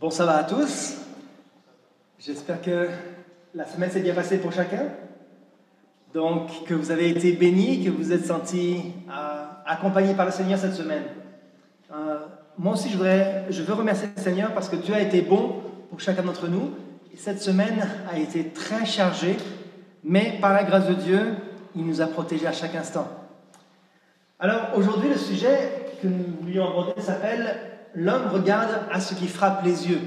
Bon, ça va à tous. J'espère que la semaine s'est bien passée pour chacun. Donc, que vous avez été bénis, que vous êtes sentis accompagnés par le Seigneur cette semaine. Moi aussi, je veux remercier le Seigneur parce que Dieu a été bon pour chacun d'entre nous. Et cette semaine a été très chargée, mais par la grâce de Dieu, il nous a protégés à chaque instant. Alors, aujourd'hui, le sujet que nous voulions aborder s'appelle « L'homme regarde à ce qui frappe les yeux ».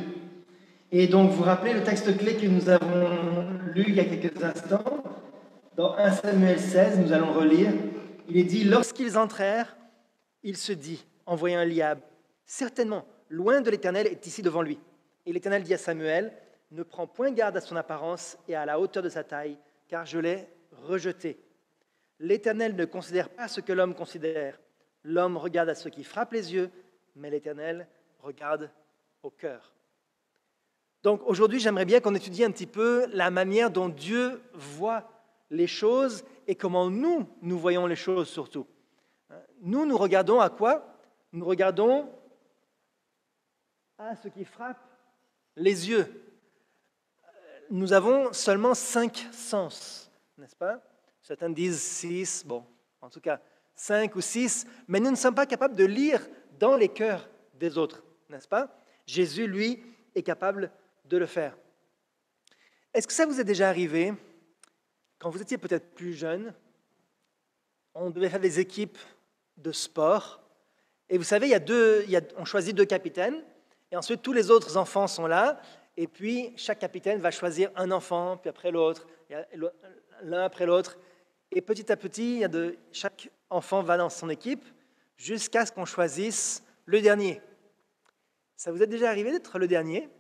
Et donc, vous vous rappelez le texte clé que nous avons lu il y a quelques instants, dans 1 Samuel 16, nous allons relire. Il est dit « Lorsqu'ils entrèrent, il se dit, en voyant Eliab, « Certainement, loin de l'Éternel est ici devant lui. » Et l'Éternel dit à Samuel, « Ne prends point garde à son apparence et à la hauteur de sa taille, car je l'ai rejeté. » L'Éternel ne considère pas ce que l'homme considère. L'homme regarde à ce qui frappe les yeux, mais l'Éternel regarde au cœur. Donc aujourd'hui, j'aimerais bien qu'on étudie un petit peu la manière dont Dieu voit les choses et comment nous voyons les choses surtout. Nous regardons à quoi? Nous regardons à ce qui frappe les yeux. Nous avons seulement 5 sens, n'est-ce pas? Certains disent 6, bon, en tout cas 5 ou 6, mais nous ne sommes pas capables de lire dans les cœurs des autres, n'est-ce pas? Jésus, lui, est capable de le faire. Est-ce que ça vous est déjà arrivé, quand vous étiez peut-être plus jeune, on devait faire des équipes de sport, et vous savez, on choisit 2 capitaines, et ensuite tous les autres enfants sont là, et puis chaque capitaine va choisir un enfant, puis après l'autre, l'un après l'autre, et petit à petit, chaque enfant va dans son équipe, jusqu'à ce qu'on choisisse le dernier. Ça vous est déjà arrivé d'être le dernier?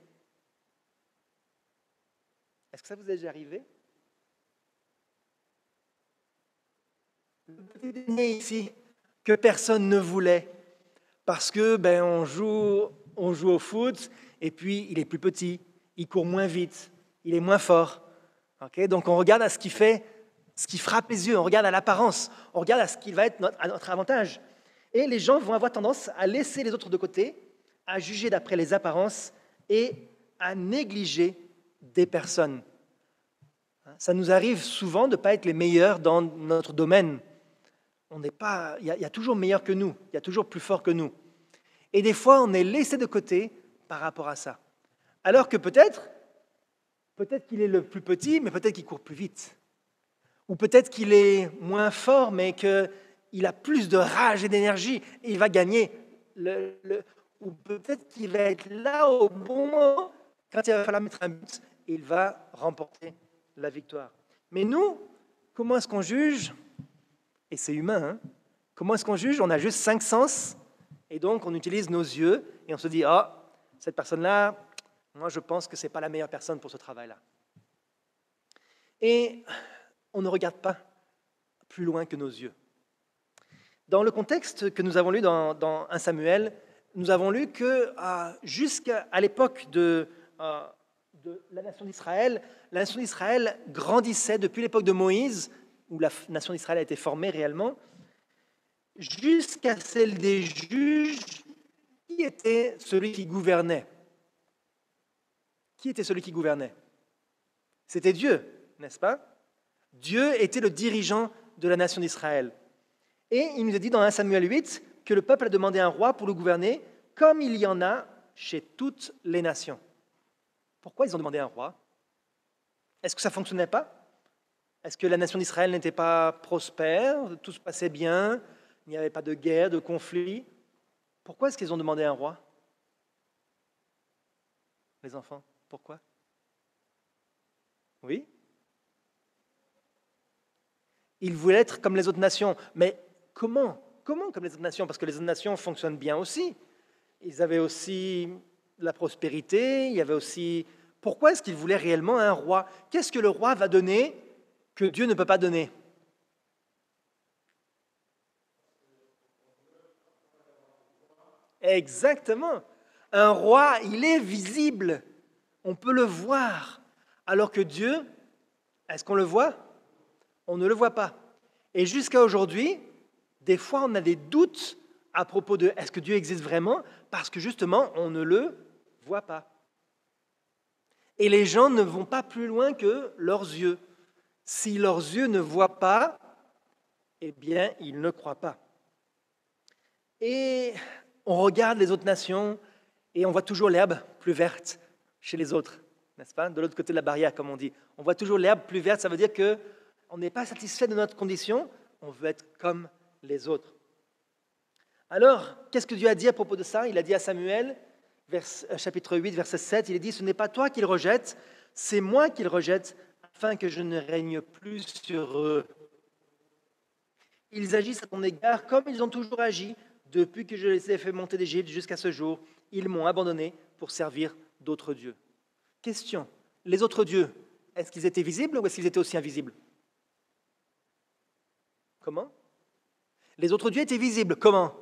Est-ce que ça vous est déjà arrivé? Le petit dernier ici, que personne ne voulait, parce que on joue au foot, et puis il est plus petit, il court moins vite, il est moins fort. Okay? Donc on regarde à ce qui frappe les yeux, on regarde à l'apparence, on regarde à ce qui va être à notre avantage. Et les gens vont avoir tendance à laisser les autres de côté, à juger d'après les apparences et à négliger des personnes. Ça nous arrive souvent de ne pas être les meilleurs dans notre domaine. Il y a toujours meilleur que nous, il y a toujours plus fort que nous. Et des fois, on est laissé de côté par rapport à ça. Alors que peut-être qu'il est le plus petit, mais peut-être qu'il court plus vite. Ou peut-être qu'il est moins fort, mais qu'il a plus de rage et d'énergie, et il va gagner. Ou peut-être qu'il va être là au bon moment, quand il va falloir mettre un but, et il va remporter la victoire. Mais nous, comment est-ce qu'on juge? Et c'est humain, hein? Comment est-ce qu'on juge? On a juste 5 sens, et donc on utilise nos yeux, et on se dit, cette personne-là, moi je pense que ce n'est pas la meilleure personne pour ce travail-là. Et on ne regarde pas plus loin que nos yeux. Dans le contexte que nous avons lu dans 1 Samuel, nous avons lu que jusqu'à l'époque de la nation d'Israël grandissait depuis l'époque de Moïse, où la nation d'Israël a été formée réellement, jusqu'à celle des juges. Qui était celui qui gouvernait? Qui était celui qui gouvernait? C'était Dieu, n'est-ce pas? Dieu était le dirigeant de la nation d'Israël. Et il nous a dit dans 1 Samuel 8 que le peuple a demandé un roi pour le gouverner, comme il y en a chez toutes les nations. Pourquoi ils ont demandé un roi? Est-ce que ça ne fonctionnait pas? Est-ce que la nation d'Israël n'était pas prospère? Tout se passait bien? Il n'y avait pas de guerre, de conflit? Pourquoi est-ce qu'ils ont demandé un roi? Les enfants, pourquoi? Oui? Ils voulaient être comme les autres nations. Mais comment? Comment comme les autres nations? Parce que les autres nations fonctionnent bien aussi. Ils avaient aussi la prospérité, il y avait aussi... Pourquoi est-ce qu'ils voulaient réellement un roi? Qu'est-ce que le roi va donner que Dieu ne peut pas donner? Exactement. Un roi, il est visible. On peut le voir. Alors que Dieu, est-ce qu'on le voit? On ne le voit pas. Et jusqu'à aujourd'hui, des fois, on a des doutes à propos de est-ce que Dieu existe vraiment? Parce que justement, on ne le voit pas. Et les gens ne vont pas plus loin que leurs yeux. Si leurs yeux ne voient pas, eh bien, ils ne croient pas. Et on regarde les autres nations et on voit toujours l'herbe plus verte chez les autres, n'est-ce pas? De l'autre côté de la barrière, comme on dit. On voit toujours l'herbe plus verte, ça veut dire qu'on n'est pas satisfait de notre condition, on veut être comme les autres. Alors, qu'est-ce que Dieu a dit à propos de ça? Il a dit à Samuel, chapitre 8, verset 7, il a dit « Ce n'est pas toi qu'il rejette, c'est moi qu'il rejette, afin que je ne règne plus sur eux. Ils agissent à ton égard comme ils ont toujours agi, depuis que je les ai fait monter d'Égypte jusqu'à ce jour. Ils m'ont abandonné pour servir d'autres dieux. » Question, les autres dieux, est-ce qu'ils étaient visibles ou est-ce qu'ils étaient aussi invisibles? Comment? Les autres dieux étaient visibles, comment?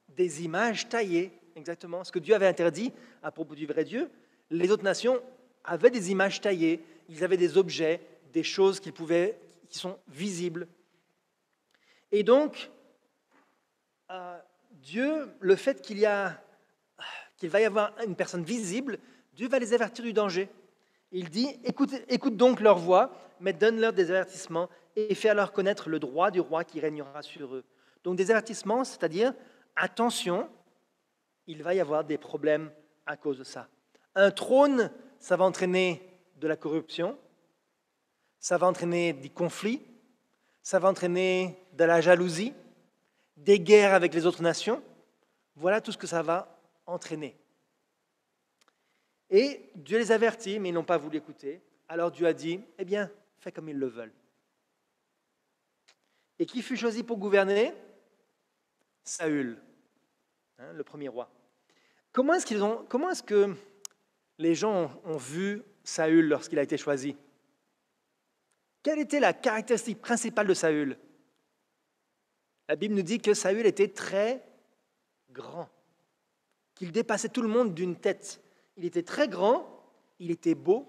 Des images taillées, exactement. Ce que Dieu avait interdit à propos du vrai Dieu, les autres nations avaient des images taillées, ils avaient des objets, des choses qui sont visibles. Et donc, Dieu, le fait qu'il va y avoir une personne visible, Dieu va les avertir du danger. Il dit, écoute donc leur voix, mais donne-leur des avertissements et fais-leur connaître le droit du roi qui régnera sur eux. Donc des avertissements, c'est-à-dire, attention, il va y avoir des problèmes à cause de ça. Un trône, ça va entraîner de la corruption, ça va entraîner des conflits, ça va entraîner de la jalousie, des guerres avec les autres nations. Voilà tout ce que ça va entraîner. Et Dieu les avertit, mais ils n'ont pas voulu écouter. Alors Dieu a dit, eh bien, fais comme ils le veulent. Et qui fut choisi pour gouverner? Saül, le premier roi. Comment est-ce que les gens ont vu Saül lorsqu'il a été choisi? Quelle était la caractéristique principale de Saül? La Bible nous dit que Saül était très grand, qu'il dépassait tout le monde d'une tête. Il était très grand, il était beau,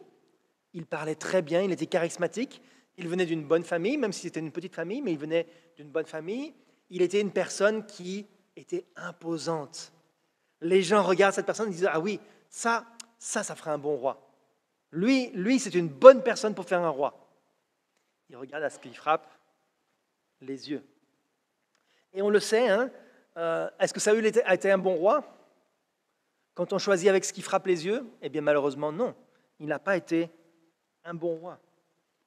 il parlait très bien, il était charismatique, il venait d'une bonne famille, même si c'était une petite famille, mais il venait d'une bonne famille. Il était une personne qui était imposante. Les gens regardent cette personne et disent « Ah oui, ça ferait un bon roi. Lui, c'est une bonne personne pour faire un roi. » Il regarde à ce qu'il frappe les yeux. Et on le sait, est-ce que Saül a été un bon roi? Quand on choisit avec ce qui frappe les yeux, eh bien malheureusement non, il n'a pas été un bon roi.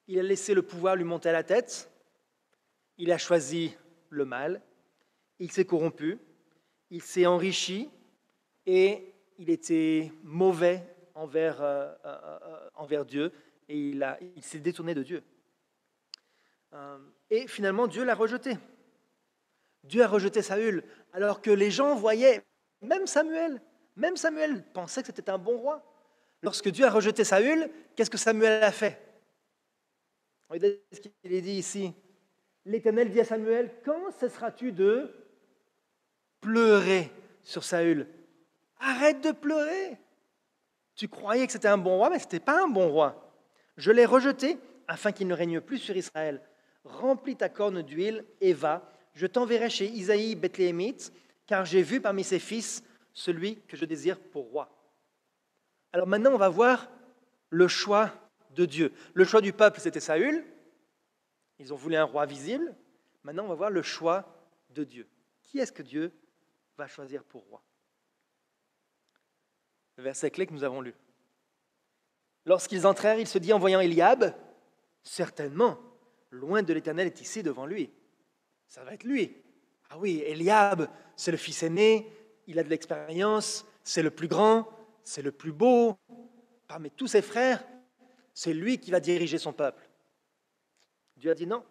Il a laissé le pouvoir lui monter à la tête, il a choisi le mal, il s'est corrompu, il s'est enrichi et il était mauvais envers Dieu et il s'est détourné de Dieu. Et finalement, Dieu l'a rejeté. Dieu a rejeté Saül, alors que les gens voyaient, même Samuel pensait que c'était un bon roi. Lorsque Dieu a rejeté Saül, qu'est-ce que Samuel a fait? Regardez ce qu'il est dit ici. L'Éternel dit à Samuel, quand cesseras-tu de pleurer sur Saül? Arrête de pleurer. Tu croyais que c'était un bon roi, mais ce n'était pas un bon roi. Je l'ai rejeté afin qu'il ne règne plus sur Israël. Remplis ta corne d'huile et va. Je t'enverrai chez Isaïe Bethléemite, car j'ai vu parmi ses fils celui que je désire pour roi. Alors maintenant, on va voir le choix de Dieu. Le choix du peuple, c'était Saül. Ils ont voulu un roi visible. Maintenant, on va voir le choix de Dieu. Qui est-ce que Dieu va choisir pour roi? Le verset clé que nous avons lu. Lorsqu'ils entrèrent, il se dit en voyant Eliab, « Certainement, loin de l'Éternel est ici devant lui. » Ça va être lui. Ah oui, Eliab, c'est le fils aîné, il a de l'expérience, c'est le plus grand, c'est le plus beau. Parmi tous ses frères, c'est lui qui va diriger son peuple. Dieu a dit non,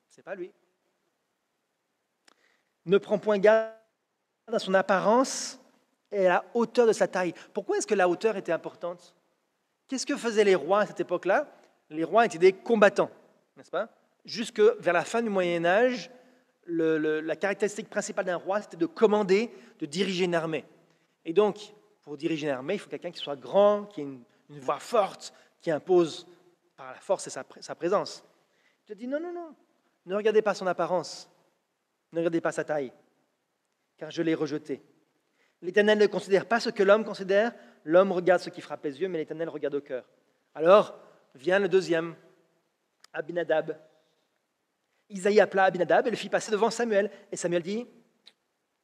c'est pas lui. Ne prends point garde à son apparence et à la hauteur de sa taille. Pourquoi est-ce que la hauteur était importante? Qu'est-ce que faisaient les rois à cette époque-là? Les rois étaient des combattants, n'est-ce pas? Jusque vers la fin du Moyen-Âge, la caractéristique principale d'un roi, c'était de commander, de diriger une armée. Et donc, pour diriger une armée, il faut quelqu'un qui soit grand, qui ait une voix forte, qui impose par la force et sa présence. Dieu dit non, ne regardez pas son apparence, ne regardez pas sa taille, car je l'ai rejeté. L'Éternel ne considère pas ce que l'homme considère. L'homme regarde ce qui frappe les yeux, mais l'Éternel regarde au cœur. Alors vient le deuxième, Abinadab. Isaïe appela Abinadab et le fit passer devant Samuel. Et Samuel dit,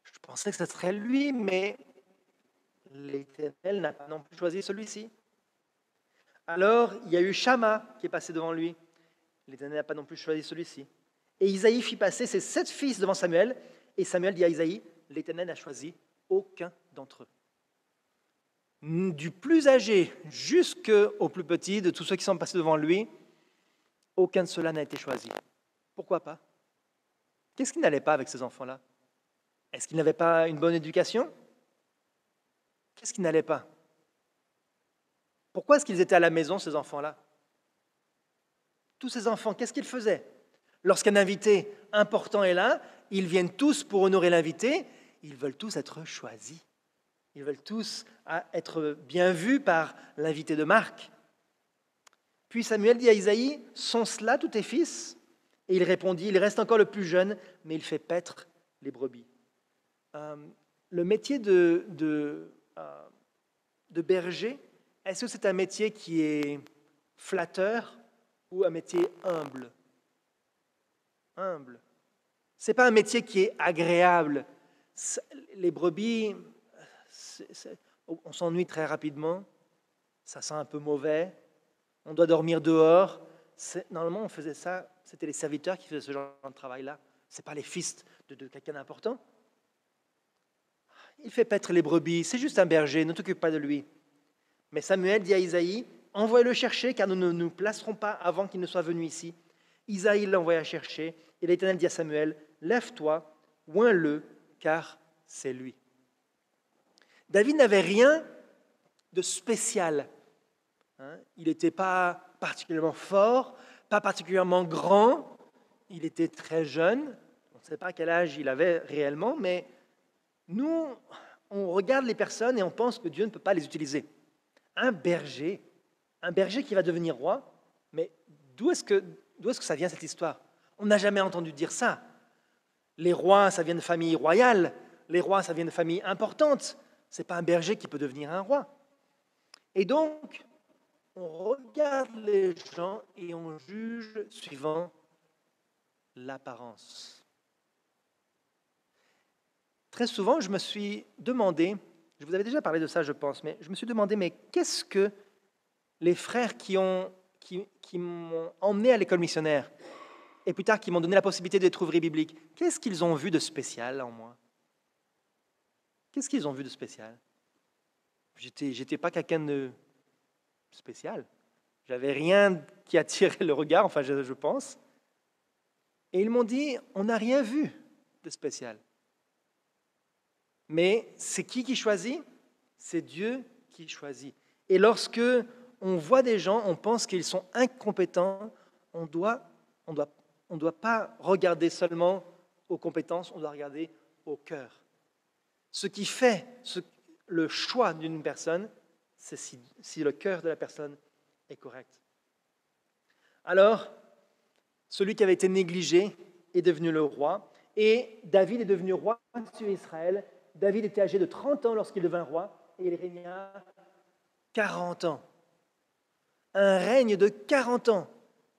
je pensais que ce serait lui, mais l'Éternel n'a pas non plus choisi celui-ci. Alors il y a eu Shama qui est passé devant lui. L'Éternel n'a pas non plus choisi celui-ci. Et Isaïe fit passer ses 7 fils devant Samuel. Et Samuel dit à Isaïe, l'Éternel n'a choisi aucun d'entre eux. Du plus âgé jusqu'au plus petit, de tous ceux qui sont passés devant lui, aucun de ceux-là n'a été choisi. Pourquoi pas? Qu'est-ce qui n'allait pas avec ces enfants-là? Est-ce qu'ils n'avaient pas une bonne éducation? Qu'est-ce qui n'allait pas? Pourquoi est-ce qu'ils étaient à la maison, ces enfants-là? Tous ces enfants, qu'est-ce qu'ils faisaient? Lorsqu'un invité important est là, ils viennent tous pour honorer l'invité, ils veulent tous être choisis. Ils veulent tous être bien vus par l'invité de marque. Puis Samuel dit à Isaïe, sont-ce là tous tes fils? Et il répondit, il reste encore le plus jeune, mais il fait paître les brebis. Le métier de berger, est-ce que c'est un métier qui est flatteur ou un métier humble? Humble. Ce n'est pas un métier qui est agréable. Les brebis, on s'ennuie très rapidement, ça sent un peu mauvais, on doit dormir dehors. Normalement, on faisait ça, c'était les serviteurs qui faisaient ce genre de travail-là. Ce n'est pas les fils de quelqu'un d'important. Il fait paître les brebis, c'est juste un berger, ne t'occupe pas de lui. Mais Samuel dit à Isaïe, envoie-le chercher, car nous ne nous placerons pas avant qu'il ne soit venu ici. Isaïe l'envoya chercher, et l'Éternel dit à Samuel, lève-toi, oins-le, car c'est lui. David n'avait rien de spécial. Il n'était pas particulièrement fort, pas particulièrement grand, il était très jeune, on ne sait pas quel âge il avait réellement, mais nous, on regarde les personnes et on pense que Dieu ne peut pas les utiliser. Un berger qui va devenir roi, mais d'où est-ce que ça vient cette histoire? On n'a jamais entendu dire ça. Les rois, ça vient de familles royales, les rois, ça vient de familles importantes. Ce n'est pas un berger qui peut devenir un roi. Et donc, on regarde les gens et on juge suivant l'apparence. Très souvent, je me suis demandé, je vous avais déjà parlé de ça, je pense, mais je me suis demandé, mais qu'est-ce que les frères qui m'ont emmené à l'école missionnaire et plus tard qui m'ont donné la possibilité d'être ouvrier biblique, qu'est-ce qu'ils ont vu de spécial en moi? Qu'est-ce qu'ils ont vu de spécial? J'étais pas quelqu'un de spécial. J'avais rien qui attirait le regard, enfin je pense. Et ils m'ont dit, on n'a rien vu de spécial. Mais c'est qui choisit? C'est Dieu qui choisit. Et lorsque on voit des gens, on pense qu'ils sont incompétents, on ne doit pas regarder seulement aux compétences, on doit regarder au cœur. Ce qui fait le choix d'une personne, c'est si le cœur de la personne est correct. Alors, celui qui avait été négligé est devenu le roi, et David est devenu roi sur Israël. David était âgé de 30 ans lorsqu'il devint roi, et il régna 40 ans. Un règne de 40 ans.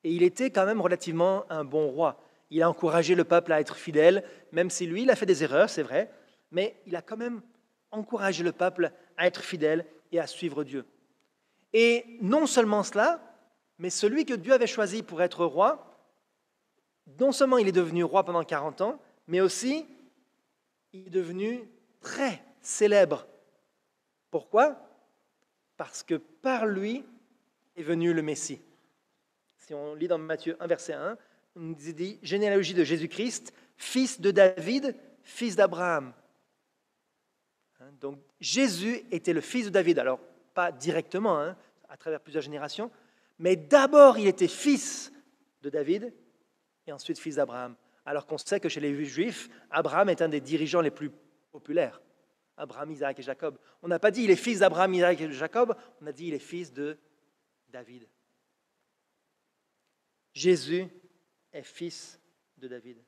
Et il était quand même relativement un bon roi. Il a encouragé le peuple à être fidèle, même si lui, il a fait des erreurs, c'est vrai, mais il a quand même encouragé le peuple à être fidèle et à suivre Dieu. Et non seulement cela, mais celui que Dieu avait choisi pour être roi, non seulement il est devenu roi pendant 40 ans, mais aussi il est devenu très célèbre. Pourquoi? Parce que par lui est venu le Messie. Si on lit dans Matthieu 1, verset 1, on nous dit « Généalogie de Jésus-Christ, fils de David, fils d'Abraham ». Donc Jésus était le fils de David, alors pas directement, à travers plusieurs générations, mais d'abord il était fils de David et ensuite fils d'Abraham. Alors qu'on sait que chez les Juifs, Abraham est un des dirigeants les plus populaires. Abraham, Isaac et Jacob. On n'a pas dit il est fils d'Abraham, Isaac et Jacob, on a dit il est fils de David. Jésus est fils de David.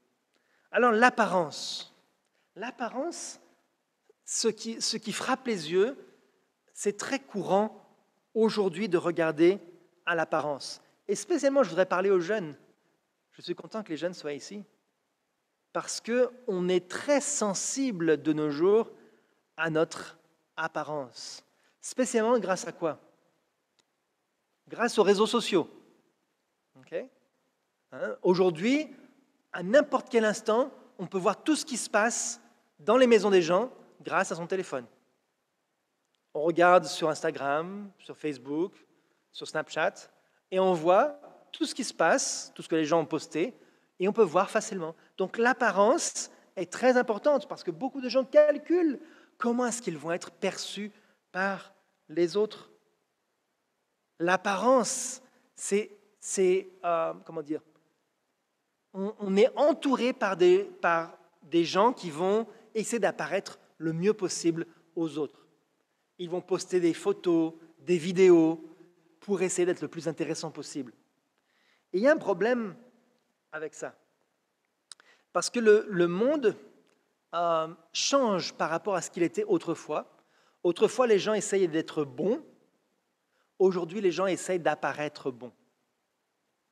Alors l'apparence, ce qui frappe les yeux, c'est très courant aujourd'hui de regarder à l'apparence. Et spécialement, je voudrais parler aux jeunes. Je suis content que les jeunes soient ici. Parce qu'on est très sensible de nos jours à notre apparence. Spécialement grâce à quoi? Grâce aux réseaux sociaux. Okay? Aujourd'hui, à n'importe quel instant, on peut voir tout ce qui se passe dans les maisons des gens grâce à son téléphone. On regarde sur Instagram, sur Facebook, sur Snapchat, et on voit tout ce qui se passe, tout ce que les gens ont posté, et on peut voir facilement. Donc l'apparence est très importante parce que beaucoup de gens calculent comment est-ce qu'ils vont être perçus par les autres. L'apparence, comment dire, on est entouré par des gens qui vont essayer d'apparaître le mieux possible aux autres. Ils vont poster des photos, des vidéos pour essayer d'être le plus intéressant possible. Et il y a un problème avec ça. Parce que le monde change par rapport à ce qu'il était autrefois. Autrefois, les gens essayaient d'être bons. Aujourd'hui, les gens essayent d'apparaître bons.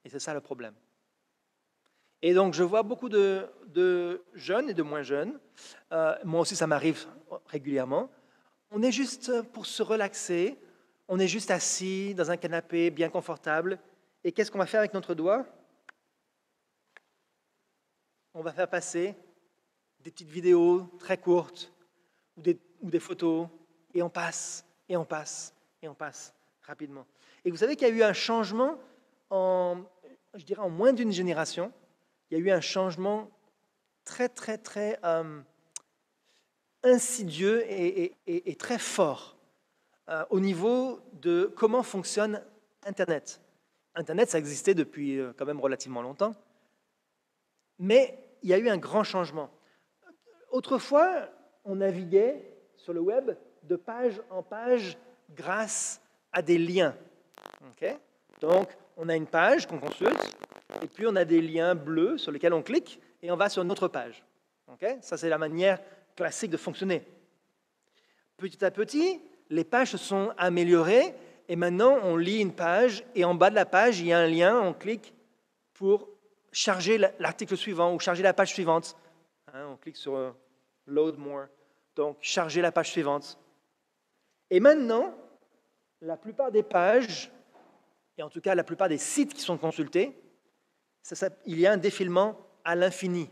Et c'est ça le problème. Et donc, je vois beaucoup de jeunes et de moins jeunes. Moi aussi, ça m'arrive régulièrement. On est juste pour se relaxer. On est juste assis dans un canapé bien confortable. Et qu'est-ce qu'on va faire avec notre doigt? On va faire passer des petites vidéos très courtes ou des photos. Et on passe, et on passe, et on passe rapidement. Et vous savez qu'il y a eu un changement je dirais en moins d'une génération. Il y a eu un changement très, très, très insidieux et très fort au niveau de comment fonctionne Internet. Internet, ça existait depuis quand même relativement longtemps, mais il y a eu un grand changement. Autrefois, on naviguait sur le web de page en page grâce à des liens. Okay? Donc, on a une page qu'on consulte, et puis on a des liens bleus sur lesquels on clique, et on va sur une autre page. Okay? Ça, c'est la manière classique de fonctionner. Petit à petit, les pages se sont améliorées, et maintenant, on lit une page, et en bas de la page, il y a un lien, on clique pour charger l'article suivant, ou charger la page suivante. On clique sur Load More, donc charger la page suivante. Et maintenant, la plupart des pages, et en tout cas la plupart des sites qui sont consultés, il y a un défilement à l'infini.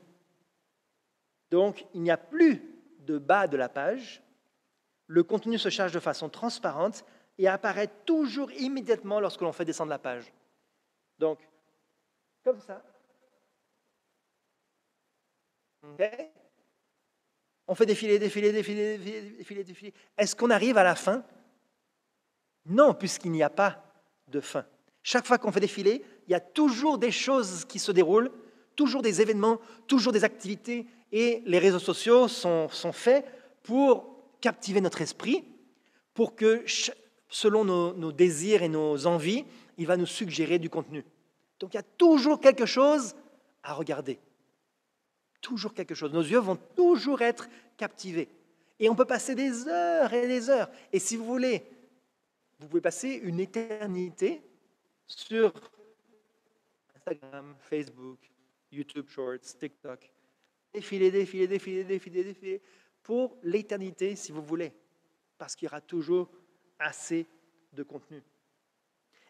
Donc, il n'y a plus de bas de la page, le contenu se charge de façon transparente et apparaît toujours immédiatement lorsque l'on fait descendre la page. Donc, comme ça. Okay. On fait défiler. Est-ce qu'on arrive à la fin? Non, puisqu'il n'y a pas de fin. Chaque fois qu'on fait défiler, il y a toujours des choses qui se déroulent, toujours des événements, toujours des activités, et les réseaux sociaux sont faits pour captiver notre esprit, pour que, selon nos désirs et nos envies, il va nous suggérer du contenu. Donc il y a toujours quelque chose à regarder. Toujours quelque chose. Nos yeux vont toujours être captivés. Et on peut passer des heures et des heures. Et si vous voulez, vous pouvez passer une éternité sur Instagram, Facebook, YouTube Shorts, TikTok. Défiler, pour l'éternité, si vous voulez. Parce qu'il y aura toujours assez de contenu.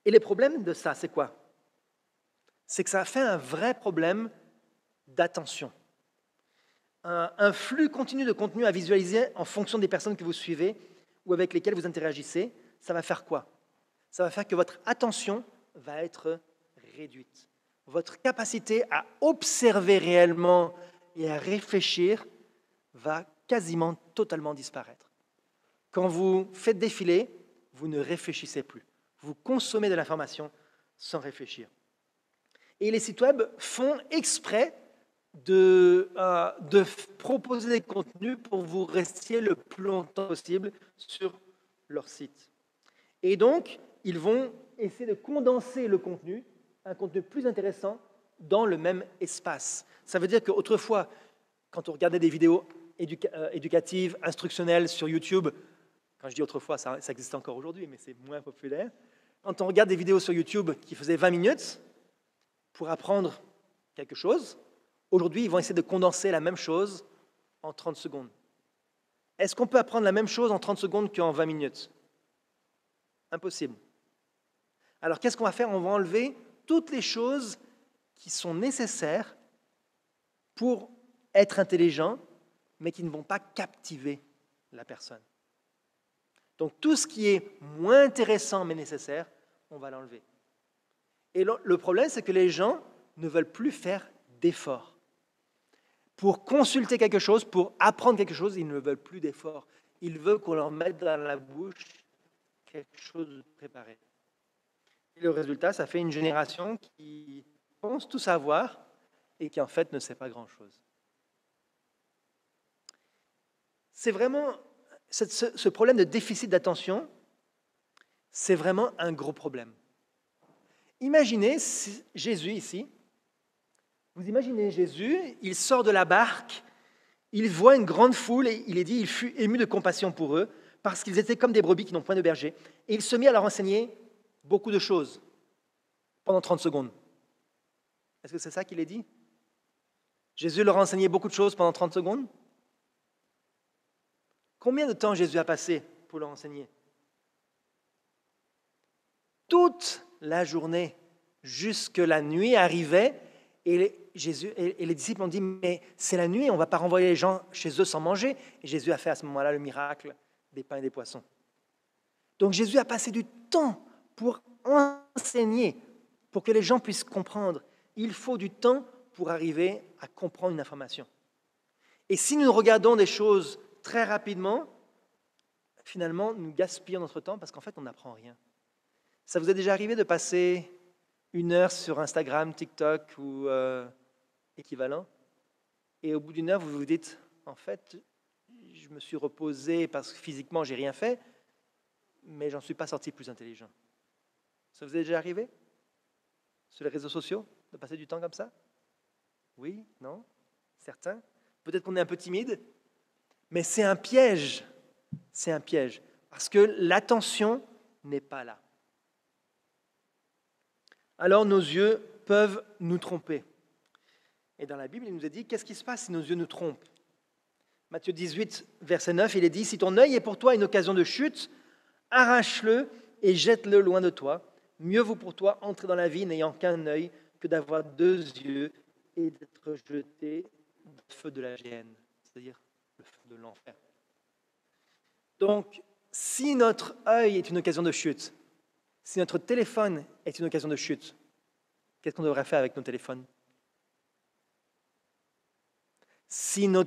Et le problème de ça, c'est quoi? C'est que ça fait un vrai problème d'attention. Un flux continu de contenu à visualiser en fonction des personnes que vous suivez ou avec lesquelles vous interagissez, ça va faire quoi? Ça va faire que votre attention va être réduite. Votre capacité à observer réellement et à réfléchir va quasiment totalement disparaître. Quand vous faites défiler, vous ne réfléchissez plus. Vous consommez de l'information sans réfléchir. Et les sites web font exprès de proposer des contenus pour que vous restiez le plus longtemps possible sur leur site. Et donc, ils vont essayer de condenser le contenu, un contenu plus intéressant, dans le même espace. Ça veut dire qu'autrefois, quand on regardait des vidéos éducatives, instructionnelles sur YouTube. Quand je dis autrefois, ça existe encore aujourd'hui, mais c'est moins populaire. Quand on regarde des vidéos sur YouTube qui faisaient 20 minutes pour apprendre quelque chose, aujourd'hui, ils vont essayer de condenser la même chose en 30 secondes. Est-ce qu'on peut apprendre la même chose en 30 secondes qu'en 20 minutes? Impossible. Alors, qu'est-ce qu'on va faire? On va enlever toutes les choses qui sont nécessaires pour être intelligent, mais qui ne vont pas captiver la personne. Donc, tout ce qui est moins intéressant mais nécessaire, on va l'enlever. Et le problème, c'est que les gens ne veulent plus faire d'efforts. Pour consulter quelque chose, pour apprendre quelque chose, ils ne veulent plus d'efforts. Ils veulent qu'on leur mette dans la bouche quelque chose de préparé. Et le résultat, ça fait une génération qui pense tout savoir et qui en fait ne sait pas grand-chose. C'est vraiment, ce problème de déficit d'attention, c'est vraiment un gros problème. Imaginez Jésus ici. Vous imaginez Jésus, il sort de la barque, il voit une grande foule et il est dit, il fut ému de compassion pour eux parce qu'ils étaient comme des brebis qui n'ont point de berger. Et il se mit à leur enseigner beaucoup de choses pendant 30 secondes. Est-ce que c'est ça qu'il est dit? Jésus leur a enseigné beaucoup de choses pendant 30 secondes? Combien de temps Jésus a passé pour leur enseigner? Toute la journée, jusque la nuit arrivait, et les disciples ont dit, mais c'est la nuit, on ne va pas renvoyer les gens chez eux sans manger. Et Jésus a fait à ce moment-là le miracle des pains et des poissons. Donc Jésus a passé du temps pour enseigner, pour que les gens puissent comprendre. Il faut du temps pour arriver à comprendre une information. Et si nous regardons des choses très rapidement, finalement, nous gaspillons notre temps parce qu'en fait, on n'apprend rien. Ça vous est déjà arrivé de passer 1 heure sur Instagram, TikTok ou équivalent, et au bout d'1 heure, vous vous dites, en fait, je me suis reposé parce que physiquement, j'ai rien fait, mais j'en suis pas sorti plus intelligent. Ça vous est déjà arrivé sur les réseaux sociaux de passer du temps comme ça? Oui? Non? Certains? Peut-être qu'on est un peu timide, mais c'est un piège. C'est un piège parce que l'attention n'est pas là. Alors nos yeux peuvent nous tromper. Et dans la Bible, il nous est dit, qu'est-ce qui se passe si nos yeux nous trompent? Matthieu 18, verset 9, il est dit, si ton œil est pour toi une occasion de chute, arrache-le et jette-le loin de toi. Mieux vaut pour toi entrer dans la vie n'ayant qu'un œil que d'avoir 2 yeux et d'être jeté dans le feu de la géhenne, c'est-à-dire le feu de l'enfer. Donc, si notre œil est une occasion de chute, si notre téléphone est une occasion de chute, qu'est-ce qu'on devrait faire avec nos téléphones? Si nos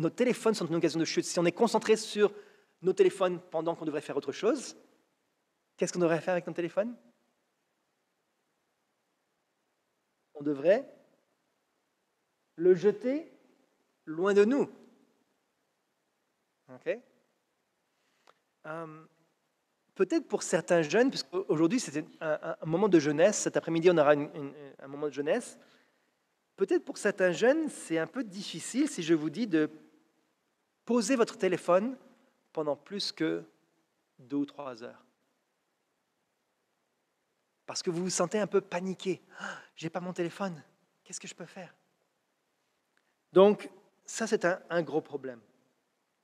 téléphones sont une occasion de chute, si on est concentré sur nos téléphones pendant qu'on devrait faire autre chose, qu'est-ce qu'on devrait faire avec nos téléphones? On devrait le jeter loin de nous. Ok? Peut-être pour certains jeunes, puisqu'aujourd'hui c'était un moment de jeunesse, cet après-midi on aura un moment de jeunesse, peut-être pour certains jeunes c'est un peu difficile si je vous dis de poser votre téléphone pendant plus que 2 ou 3 heures. Parce que vous vous sentez un peu paniqué. Je n'ai pas mon téléphone, qu'est-ce que je peux faire? Donc ça c'est un gros problème.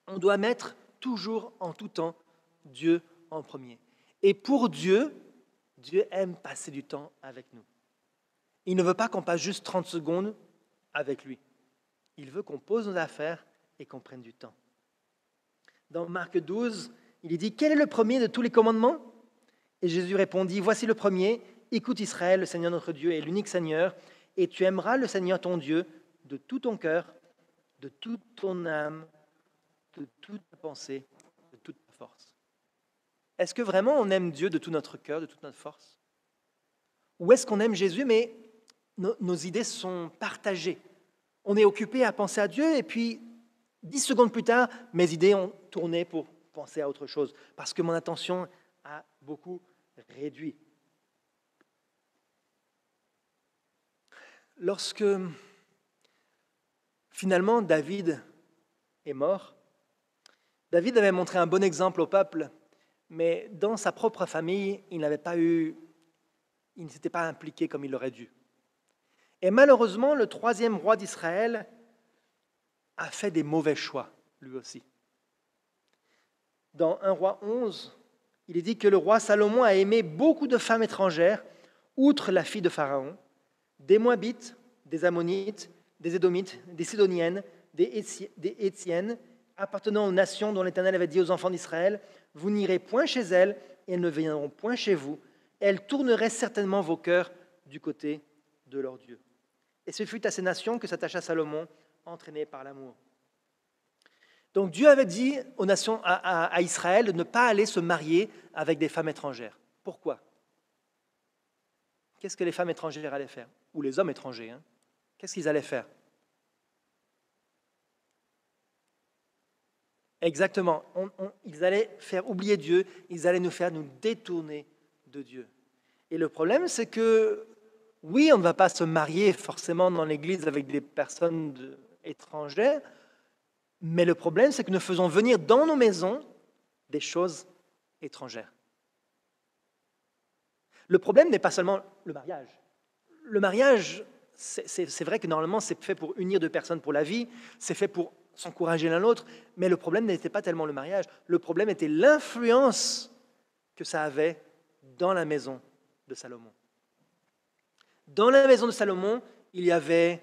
On doit mettre toujours en tout temps Dieu en premier. Et pour Dieu, Dieu aime passer du temps avec nous. Il ne veut pas qu'on passe juste 30 secondes avec lui. Il veut qu'on pose nos affaires et qu'on prenne du temps. Dans Marc 12, il est dit, quel est le premier de tous les commandements? Et Jésus répondit, voici le premier, écoute Israël, le Seigneur notre Dieu est l'unique Seigneur, et tu aimeras le Seigneur ton Dieu de tout ton cœur, de toute ton âme, de toute ta pensée, de toute ta force. Est-ce que vraiment on aime Dieu de tout notre cœur, de toute notre force? Ou est-ce qu'on aime Jésus, mais nos idées sont partagées? On est occupé à penser à Dieu, et puis 10 secondes plus tard, mes idées ont tourné pour penser à autre chose, parce que mon attention a beaucoup réduit. Lorsque finalement David est mort, David avait montré un bon exemple au peuple, mais dans sa propre famille, il ne s'était pas impliqué comme il aurait dû. Et malheureusement, le troisième roi d'Israël a fait des mauvais choix, lui aussi. Dans 1 roi 11, il est dit que le roi Salomon a aimé beaucoup de femmes étrangères, outre la fille de Pharaon, des Moabites, des Ammonites, des Édomites, des Sidoniennes, des Hétiennes, appartenant aux nations dont l'Éternel avait dit aux enfants d'Israël, « Vous n'irez point chez elles, et elles ne viendront point chez vous. Elles tourneraient certainement vos cœurs du côté de leur Dieu. » Et ce fut à ces nations que s'attacha Salomon, entraîné par l'amour. Donc Dieu avait dit aux nations, à Israël de ne pas aller se marier avec des femmes étrangères. Pourquoi? Qu'est-ce que les femmes étrangères allaient faire? Ou les hommes étrangers, hein? Qu'est-ce qu'ils allaient faire? Exactement. Ils allaient faire oublier Dieu, ils allaient nous faire nous détourner de Dieu. Et le problème, c'est que, oui, on ne va pas se marier forcément dans l'Église avec des personnes étrangères, mais le problème, c'est que nous faisons venir dans nos maisons des choses étrangères. Le problème n'est pas seulement le mariage. Le mariage, c'est vrai que normalement, c'est fait pour unir deux personnes pour la vie, c'est fait pour s'encourager l'un l'autre, mais le problème n'était pas tellement le mariage, le problème était l'influence que ça avait dans la maison de Salomon. Dans la maison de Salomon, il y avait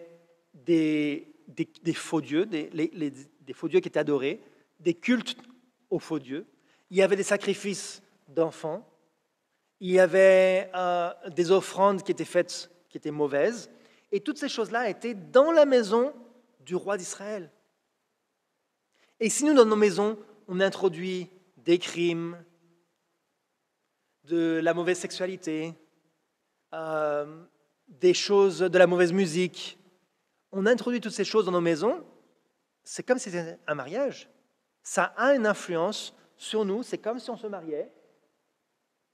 des faux dieux, des faux dieux qui étaient adorés, des cultes aux faux dieux, il y avait des sacrifices d'enfants, il y avait des offrandes qui étaient faites, qui étaient mauvaises, et toutes ces choses-là étaient dans la maison du roi d'Israël. Et si nous, dans nos maisons, on introduit des crimes, de la mauvaise sexualité, des choses, de la mauvaise musique, on introduit toutes ces choses dans nos maisons, c'est comme si c'était un mariage. Ça a une influence sur nous, c'est comme si on se mariait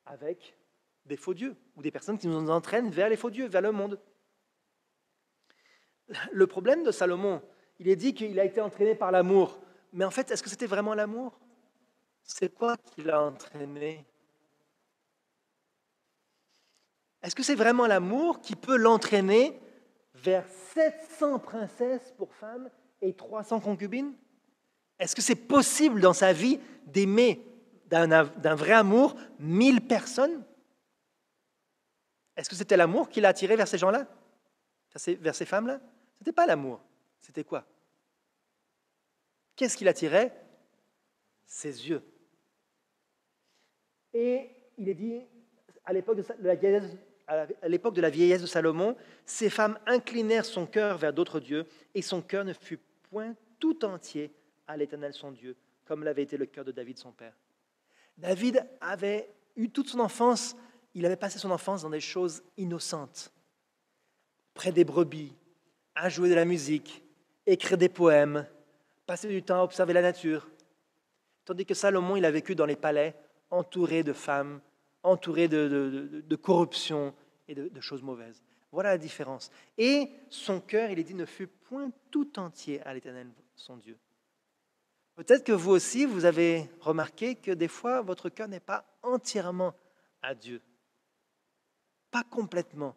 avec des faux dieux, ou des personnes qui nous entraînent vers les faux dieux, vers le monde. Le problème de Salomon, il est dit qu'il a été entraîné par l'amour. Mais en fait, est-ce que c'était vraiment l'amour? C'est quoi qui l'a entraîné? Est-ce que c'est vraiment l'amour qui peut l'entraîner vers 700 princesses pour femmes et 300 concubines? Est-ce que c'est possible dans sa vie d'aimer d'un vrai amour 1000 personnes? Est-ce que c'était l'amour qui l'a attiré vers ces gens-là? Vers ces femmes-là? Ce n'était pas l'amour. C'était quoi? Qu'est-ce qui l'attirait? Ses yeux. Et il est dit, à l'époque de la vieillesse de Salomon, ces femmes inclinèrent son cœur vers d'autres dieux, et son cœur ne fut point tout entier à l'Éternel son Dieu, comme l'avait été le cœur de David son père. David avait eu toute son enfance, il avait passé son enfance dans des choses innocentes, près des brebis, à jouer de la musique, écrire des poèmes, passer du temps à observer la nature. Tandis que Salomon, il a vécu dans les palais, entouré de femmes, entouré de corruption et de choses mauvaises. Voilà la différence. Et son cœur, il est dit, ne fut point tout entier à l'Éternel, son Dieu. Peut-être que vous aussi, vous avez remarqué que des fois, votre cœur n'est pas entièrement à Dieu. Pas complètement.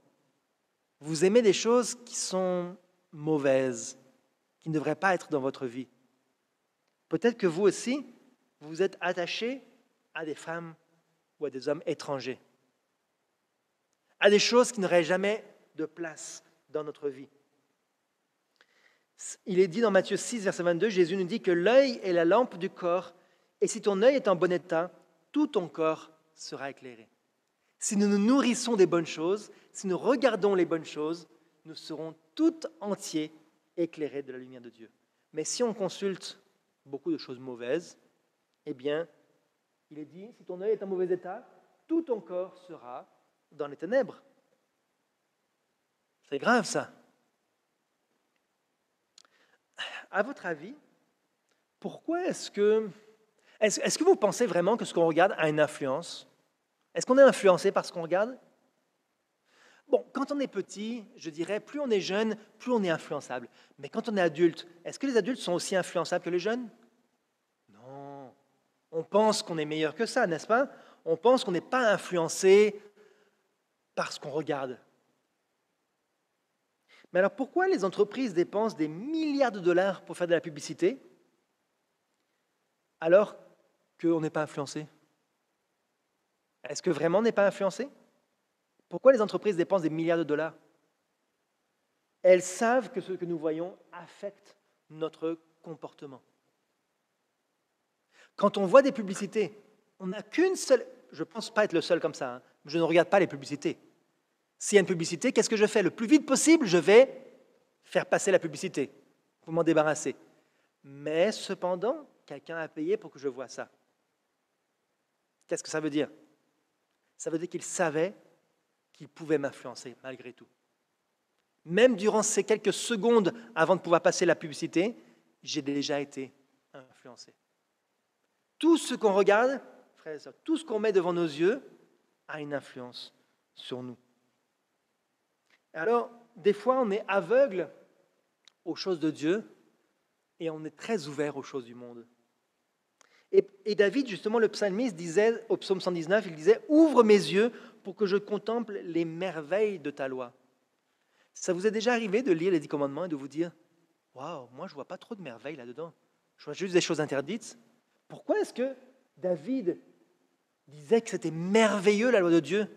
Vous aimez des choses qui sont mauvaises, qui ne devraient pas être dans votre vie. Peut-être que vous aussi, vous êtes attaché à des femmes ou à des hommes étrangers, à des choses qui n'auraient jamais de place dans notre vie. Il est dit dans Matthieu 6, verset 22, Jésus nous dit que l'œil est la lampe du corps, et si ton œil est en bon état, tout ton corps sera éclairé. Si nous nous nourrissons des bonnes choses, si nous regardons les bonnes choses, nous serons tout entiers éclairés de la lumière de Dieu. Mais si on consulte beaucoup de choses mauvaises, eh bien, il est dit, si ton œil est en mauvais état, tout ton corps sera dans les ténèbres. C'est grave, ça. À votre avis, pourquoi est-ce que vous pensez vraiment que ce qu'on regarde a une influence? Est-ce qu'on est influencé par ce qu'on regarde? Bon, quand on est petit, je dirais, plus on est jeune, plus on est influençable. Mais quand on est adulte, est-ce que les adultes sont aussi influençables que les jeunes? Non. On pense qu'on est meilleur que ça, n'est-ce pas? On pense qu'on n'est pas influencé par ce qu'on regarde. Mais alors pourquoi les entreprises dépensent des milliards de dollars pour faire de la publicité alors qu'on n'est pas influencé? Est-ce que vraiment on n'est pas influencé? Pourquoi les entreprises dépensent des milliards de dollars? Elles savent que ce que nous voyons affecte notre comportement. Quand on voit des publicités, on n'a qu'une seule... Je ne pense pas être le seul comme ça, hein. Je ne regarde pas les publicités. S'il y a une publicité, qu'est-ce que je fais? Le plus vite possible, je vais faire passer la publicité pour m'en débarrasser. Mais cependant, quelqu'un a payé pour que je voie ça. Qu'est-ce que ça veut dire? Ça veut dire qu'il savait qu'il pouvait m'influencer malgré tout. Même durant ces quelques secondes avant de pouvoir passer la publicité, j'ai déjà été influencé. Tout ce qu'on regarde, frères et sœurs, tout ce qu'on met devant nos yeux a une influence sur nous. Alors, des fois, on est aveugle aux choses de Dieu et on est très ouvert aux choses du monde. Et David, justement, le psalmiste disait, au psaume 119, il disait « Ouvre mes yeux pour que je contemple les merveilles de ta loi. » Ça vous est déjà arrivé de lire les 10 commandements et de vous dire « Waouh, moi je ne vois pas trop de merveilles là-dedans. Je vois juste des choses interdites. » Pourquoi est-ce que David disait que c'était merveilleux la loi de Dieu?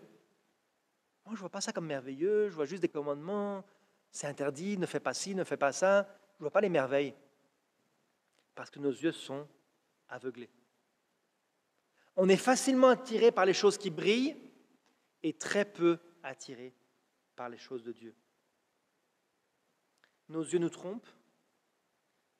Moi, je ne vois pas ça comme merveilleux, je vois juste des commandements, c'est interdit, ne fais pas ci, ne fais pas ça. Je ne vois pas les merveilles. Parce que nos yeux sont aveuglés. On est facilement attiré par les choses qui brillent et très peu attiré par les choses de Dieu. Nos yeux nous trompent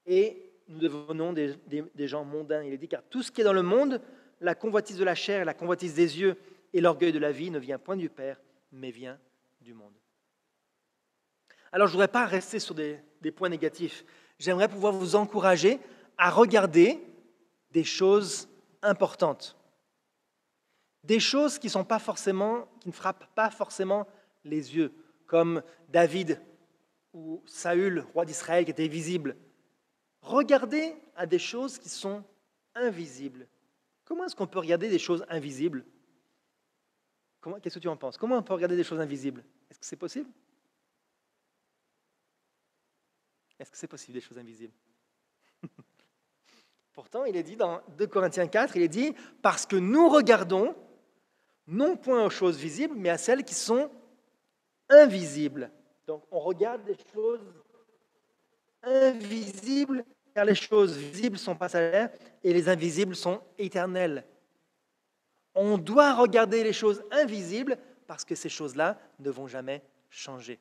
et nous devenons des gens mondains. Il est dit, car tout ce qui est dans le monde, la convoitise de la chair, la convoitise des yeux et l'orgueil de la vie ne vient point du Père, mais vient du monde. Alors, je ne voudrais pas rester sur des points négatifs. J'aimerais pouvoir vous encourager à regarder des choses importantes. Des choses qui ne frappent pas forcément les yeux, comme David ou Saül, roi d'Israël, qui était visible. Regardez à des choses qui sont invisibles. Comment est-ce qu'on peut regarder des choses invisibles? Qu'est-ce que tu en penses? Comment on peut regarder des choses invisibles? Est-ce que c'est possible? Est-ce que c'est possible, des choses invisibles? Pourtant, il est dit dans 2 Corinthiens 4, il est dit « Parce que nous regardons, non point aux choses visibles, mais à celles qui sont invisibles. » Donc, on regarde des choses invisibles, car les choses visibles sont passagères et les invisibles sont éternelles. On doit regarder les choses invisibles parce que ces choses-là ne vont jamais changer.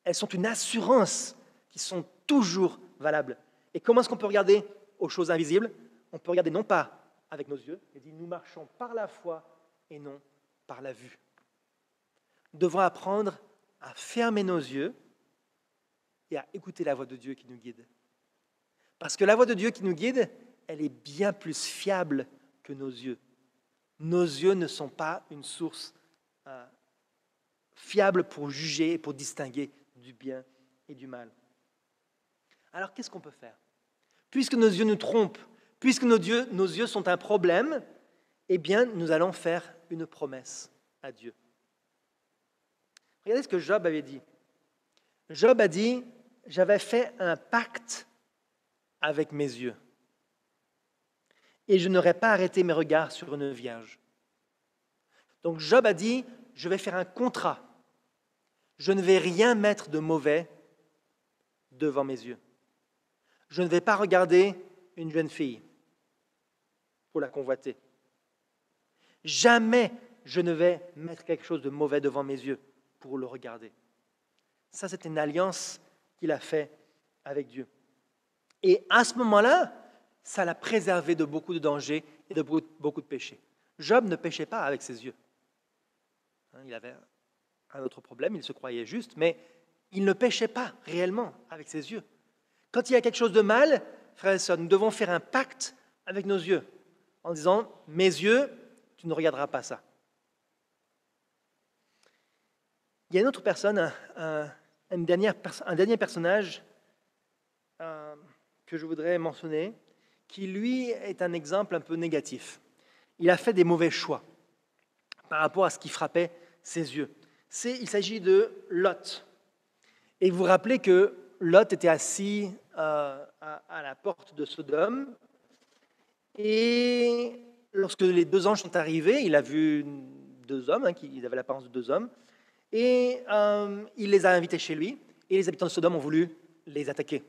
Elles sont une assurance qui sont toujours valables. Et comment est-ce qu'on peut regarder aux choses invisibles? On peut regarder non pas avec nos yeux, mais dit nous marchons par la foi et non par la vue. Nous devons apprendre à fermer nos yeux et à écouter la voix de Dieu qui nous guide. Parce que la voix de Dieu qui nous guide, elle est bien plus fiable que nos yeux. Nos yeux ne sont pas une source fiable pour juger et pour distinguer du bien et du mal. Alors, qu'est-ce qu'on peut faire? Puisque nos yeux nous trompent, puisque nos yeux sont un problème, eh bien, nous allons faire une promesse à Dieu. Regardez ce que Job avait dit. Job a dit, j'avais fait un pacte avec mes yeux et je n'aurais pas arrêté mes regards sur une vierge. Donc Job a dit, je vais faire un contrat. Je ne vais rien mettre de mauvais devant mes yeux. Je ne vais pas regarder une jeune fille pour la convoiter. Jamais je ne vais mettre quelque chose de mauvais devant mes yeux pour le regarder. Ça, c'est une alliance qu'il a faite avec Dieu. Et à ce moment-là, ça l'a préservé de beaucoup de dangers et de beaucoup de péchés. Job ne péchait pas avec ses yeux. Il avait un autre problème, il se croyait juste, mais il ne péchait pas réellement avec ses yeux. Quand il y a quelque chose de mal, frères et sœurs, nous devons faire un pacte avec nos yeux en disant « Mes yeux, tu ne regarderas pas ça. » Il y a une autre personne, un dernier personnage que je voudrais mentionner, qui lui est un exemple un peu négatif. Il a fait des mauvais choix par rapport à ce qui frappait ses yeux. Il s'agit de Lot. Et vous vous rappelez que Lot était assis à la porte de Sodome, et lorsque les deux anges sont arrivés, il a vu deux hommes, qui avaient l'apparence de deux hommes, et il les a invités chez lui, et les habitants de Sodome ont voulu les attaquer.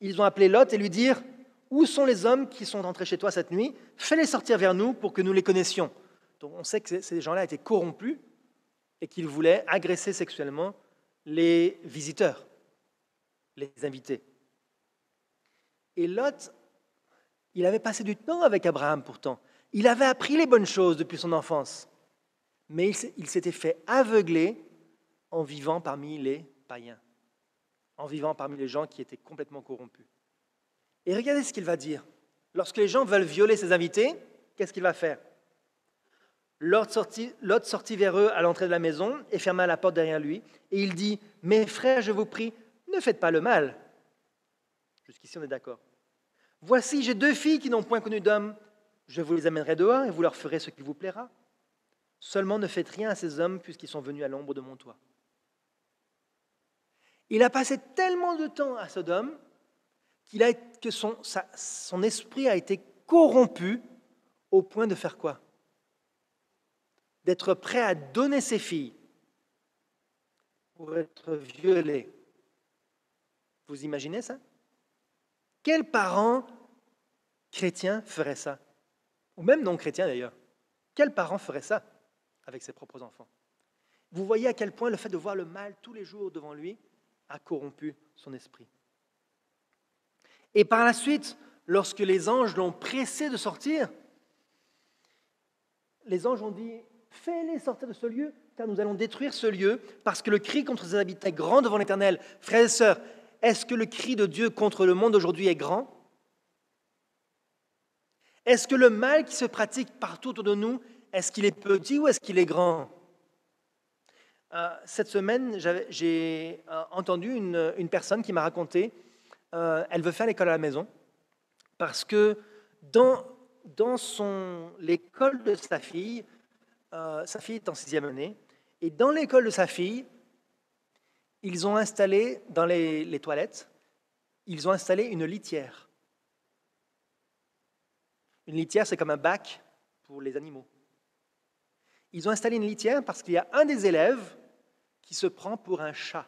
Ils ont appelé Lot et lui dire « Où sont les hommes qui sont entrés chez toi cette nuit? Fais-les sortir vers nous pour que nous les connaissions. » Donc on sait que ces gens-là étaient corrompus et qu'ils voulaient agresser sexuellement les visiteurs, les invités. Et Lot, il avait passé du temps avec Abraham pourtant. Il avait appris les bonnes choses depuis son enfance. Mais il s'était fait aveugler en vivant parmi les païens, en vivant parmi les gens qui étaient complètement corrompus. Et regardez ce qu'il va dire. Lorsque les gens veulent violer ses invités, qu'est-ce qu'il va faire? Lot sortit vers eux à l'entrée de la maison et ferma la porte derrière lui. Et il dit, « Mes frères, je vous prie, ne faites pas le mal. » Jusqu'ici, on est d'accord. « Voici, j'ai deux filles qui n'ont point connu d'homme. Je vous les amènerai dehors et vous leur ferez ce qui vous plaira. Seulement ne faites rien à ces hommes puisqu'ils sont venus à l'ombre de mon toit. » Il a passé tellement de temps à Sodome que son esprit a été corrompu au point de faire quoi? D'être prêt à donner ses filles pour être violées. Vous imaginez ça? Quel parent chrétien ferait ça? Ou même non chrétien d'ailleurs. Quel parent ferait ça avec ses propres enfants? Vous voyez à quel point le fait de voir le mal tous les jours devant lui a corrompu son esprit. Et par la suite, lorsque les anges l'ont pressé de sortir, les anges ont dit « Fais-les sortir de ce lieu, car nous allons détruire ce lieu, parce que le cri contre ses habitants est grand devant l'Éternel. » Frères et sœurs, est-ce que le cri de Dieu contre le monde aujourd'hui est grand? Est-ce que le mal qui se pratique partout autour de nous, est-ce qu'il est petit ou est-ce qu'il est grand? Cette semaine, j'ai entendu une personne qui m'a raconté, elle veut faire l'école à la maison, parce que dans l'école de sa fille est en 6e année, et dans l'école de sa fille, ils ont installé, dans les toilettes, ils ont installé une litière. Une litière, c'est comme un bac pour les animaux. Ils ont installé une litière parce qu'il y a un des élèves qui se prend pour un chat.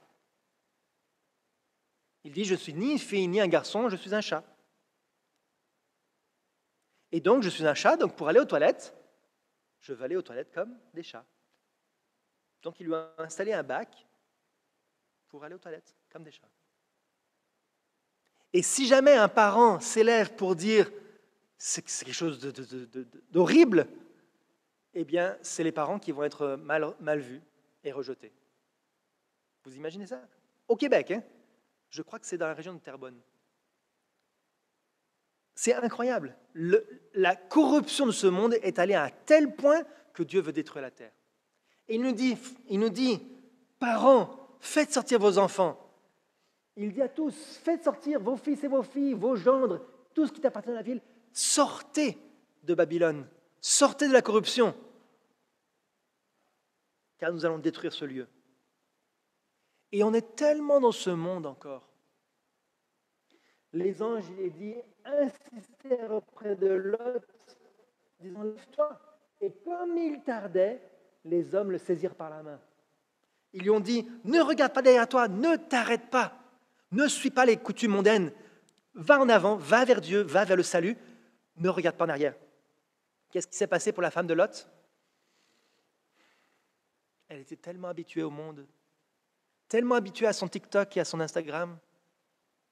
Il dit, je suis ni une fille ni un garçon, je suis un chat. Et donc, je suis un chat, donc pour aller aux toilettes, je vais aller aux toilettes comme des chats. Donc, il lui a installé un bac pour aller aux toilettes comme des chats. Et si jamais un parent s'élève pour dire c'est quelque chose d'horrible, eh bien, c'est les parents qui vont être mal vus et rejetés. Vous imaginez ça? Au Québec, je crois que c'est dans la région de Terrebonne. C'est incroyable. La corruption de ce monde est allée à un tel point que Dieu veut détruire la terre. Et il nous dit, parents, faites sortir vos enfants. Il dit à tous, faites sortir vos fils et vos filles, vos gendres, tout ce qui t'appartient à la ville. Sortez de Babylone, sortez de la corruption, car nous allons détruire ce lieu. Et on est tellement dans ce monde encore. Les anges, il est dit, insistèrent auprès de Lot, disant, lève-toi. Et comme il tardait, les hommes le saisirent par la main. Ils lui ont dit, ne regarde pas derrière toi, ne t'arrête pas, ne suis pas les coutumes mondaines, va en avant, va vers Dieu, va vers le salut, ne regarde pas en arrière. Qu'est-ce qui s'est passé pour la femme de Lot? Elle était tellement habituée au monde, tellement habituée à son TikTok et à son Instagram,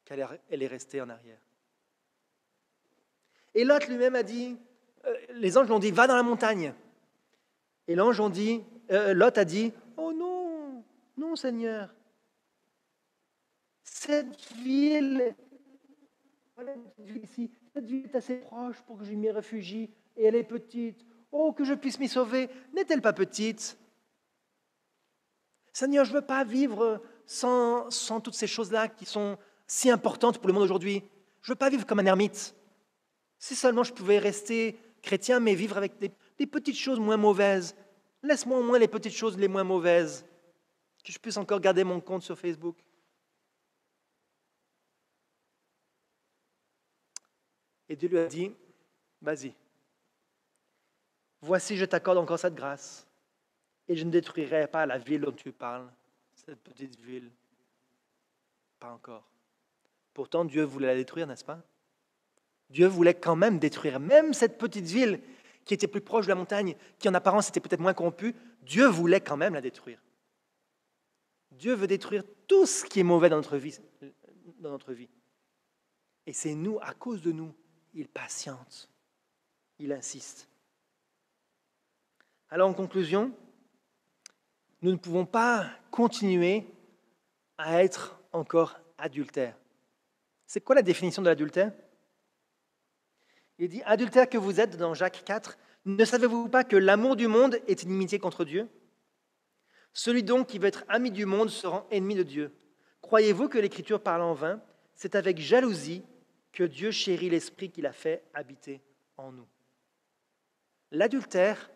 qu'elle est restée en arrière. Et Lot lui-même a dit, les anges l'ont dit, va dans la montagne. Et Lot a dit, oh non, non Seigneur, cette ville ici, cette ville est assez proche pour que je m'y réfugie, et elle est petite. Oh, que je puisse m'y sauver. N'est-elle pas petite? Seigneur, je ne veux pas vivre sans toutes ces choses-là qui sont si importantes pour le monde aujourd'hui. Je ne veux pas vivre comme un ermite. Si seulement je pouvais rester chrétien, mais vivre avec des petites choses moins mauvaises. Laisse-moi au moins les petites choses les moins mauvaises. Que je puisse encore garder mon compte sur Facebook. Et Dieu lui a dit, vas-y. Voici, je t'accorde encore cette grâce. Et je ne détruirai pas la ville dont tu parles, cette petite ville. Pas encore. Pourtant, Dieu voulait la détruire, n'est-ce pas? Dieu voulait quand même détruire même cette petite ville qui était plus proche de la montagne, qui en apparence était peut-être moins corrompue. Dieu voulait quand même la détruire. Dieu veut détruire tout ce qui est mauvais dans notre vie. Et c'est nous, à cause de nous, il patiente, il insiste. Alors en conclusion, nous ne pouvons pas continuer à être encore adultères. C'est quoi la définition de l'adultère? Il dit, adultère que vous êtes, dans Jacques 4, ne savez-vous pas que l'amour du monde est inimitié contre Dieu? Celui donc qui veut être ami du monde se rend ennemi de Dieu. Croyez-vous que l'Écriture parle en vain? C'est avec jalousie que Dieu chérit l'esprit qu'il a fait habiter en nous. L'adultère,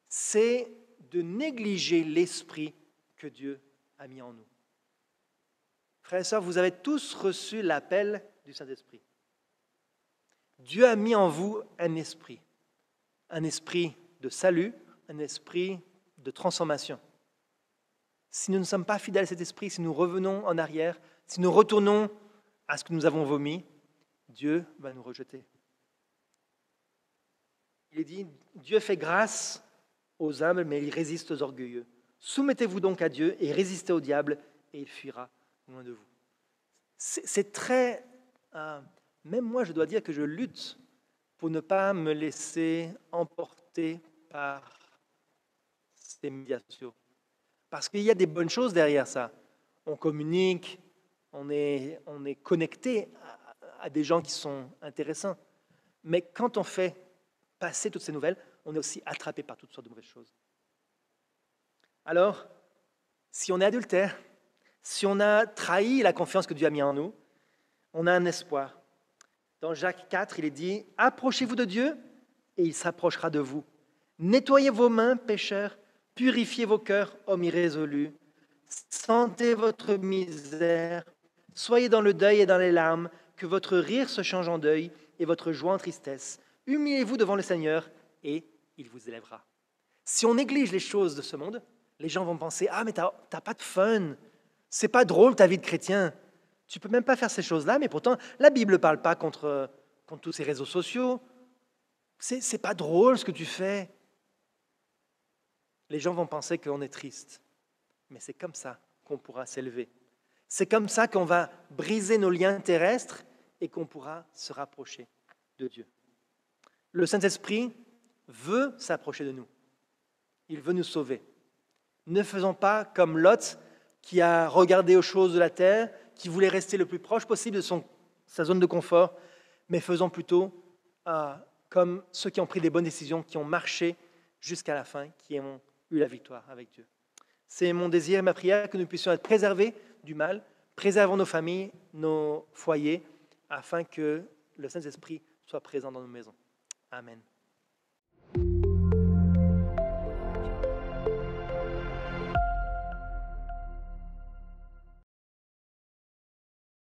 c'est de négliger l'esprit que Dieu a mis en nous. Frères et sœurs, vous avez tous reçu l'appel du Saint-Esprit. Dieu a mis en vous un esprit de salut, un esprit de transformation. Si nous ne sommes pas fidèles à cet esprit, si nous revenons en arrière, si nous retournons à ce que nous avons vomi, Dieu va nous rejeter. Il est dit, Dieu fait grâce aux humbles, mais il résiste aux orgueilleux. Soumettez-vous donc à Dieu et résistez au diable, et il fuira loin de vous. C'est très... même moi, je dois dire que je lutte pour ne pas me laisser emporter par ces médias sociaux. Parce qu'il y a des bonnes choses derrière ça. On communique, on est connecté à des gens qui sont intéressants. Mais quand on fait passer toutes ces nouvelles, on est aussi attrapé par toutes sortes de mauvaises choses. Alors, si on est adultère, si on a trahi la confiance que Dieu a mis en nous, on a un espoir. Dans Jacques 4, il est dit « Approchez-vous de Dieu et il s'approchera de vous. Nettoyez vos mains, pécheurs, purifiez vos cœurs, hommes irrésolus. Sentez votre misère, soyez dans le deuil et dans les larmes, que votre rire se change en deuil et votre joie en tristesse. Humiliez-vous devant le Seigneur et il vous élèvera. » Si on néglige les choses de ce monde, les gens vont penser « Ah, mais t'as pas de fun, c'est pas drôle ta vie de chrétien. Tu peux même pas faire ces choses-là, mais pourtant, la Bible ne parle pas contre tous ces réseaux sociaux. C'est pas drôle ce que tu fais. » Les gens vont penser qu'on est triste. Mais c'est comme ça qu'on pourra s'élever. C'est comme ça qu'on va briser nos liens terrestres et qu'on pourra se rapprocher de Dieu. Le Saint-Esprit veut s'approcher de nous. Il veut nous sauver. Ne faisons pas comme Lot qui a regardé aux choses de la terre, qui voulait rester le plus proche possible de sa zone de confort, mais faisons plutôt comme ceux qui ont pris des bonnes décisions, qui ont marché jusqu'à la fin, qui ont eu la victoire avec Dieu. C'est mon désir et ma prière que nous puissions être préservés du mal, préservons nos familles, nos foyers, afin que le Saint-Esprit soit présent dans nos maisons. Amen.